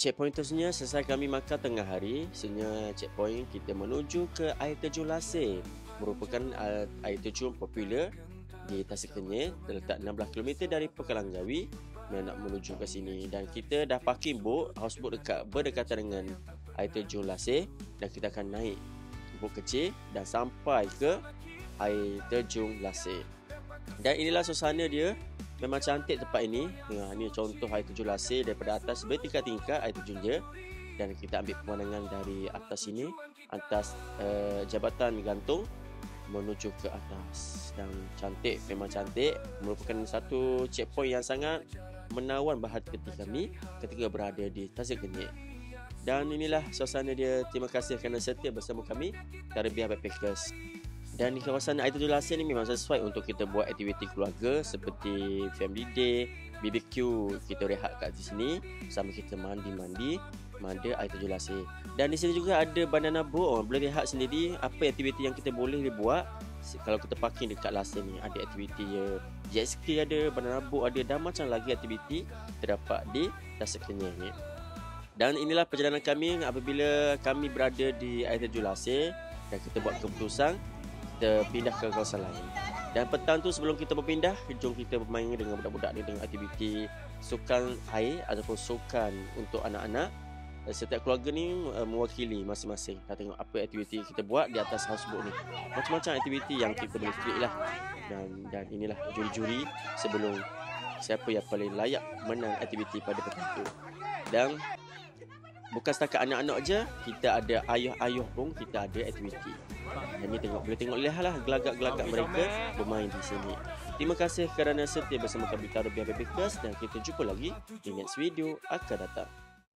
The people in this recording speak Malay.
checkpoint terusnya selesai kami makan tengah hari. Sebenarnya checkpoint kita menuju ke air terjun Lasir. Merupakan air terjun popular di Tasik Kenyir, terletak 16 km dari Pekalanggawi yang nak menuju ke sini. Dan kita dah parking boat, houseboat berdekatan dengan air terjun Lasir, dan kita akan naik boat kecil dan sampai ke air terjun Lasir. Dan inilah suasana dia. Memang cantik tempat ini. Ini contoh air terjun Lasir daripada atas, bertingkat-tingkat air terjun dia. Dan kita ambil pemandangan dari atas sini, atas jabatan gantung menuju ke atas. Dan cantik, memang cantik. Merupakan satu checkpoint yang sangat menawan hati kami ketika berada di Tasik Kenyir. Dan inilah suasana dia. Terima kasih kerana setia bersama kami Tarbiyah Backpackers. Dan di kawasan air terjun Lasir ni memang sesuai untuk kita buat aktiviti keluarga seperti family day, BBQ. Kita rehat kat sini sambil kita mandi air terjun Lasir. Dan di sini juga ada banana boat. Boleh lihat sendiri apa aktiviti yang kita boleh buat kalau kita parking dekat Lasir ni. Ada aktiviti jet ski, ada banana boat, ada dan macam lagi aktiviti terdapat di Tasik Kenyir ni. Dan inilah perjalanan kami apabila kami berada di air terjun Lasir dan kita buat keputusan kita pindah ke kawasan lain. Dan petang tu sebelum kita berpindah, jom kita bermain dengan budak-budak ni dengan aktiviti sukan air ataupun sukan untuk anak-anak. Setiap keluarga ni mewakili masing-masing. Kita tengok apa aktiviti kita buat di atas houseboat ni. Macam-macam aktiviti yang kita boleh klik lah. Dan inilah juri-juri sebelum siapa yang paling layak menang aktiviti pada petang tu. Dan bukan setakat anak-anak je, kita ada ayah-ayah pun kita ada aktiviti. Dan ni boleh tengok lihatlah gelagak-gelagak mereka bermain di sini. Terima kasih kerana setia bersama kami Tarbiyah Backpackers, dan kita jumpa lagi di next video akan datang.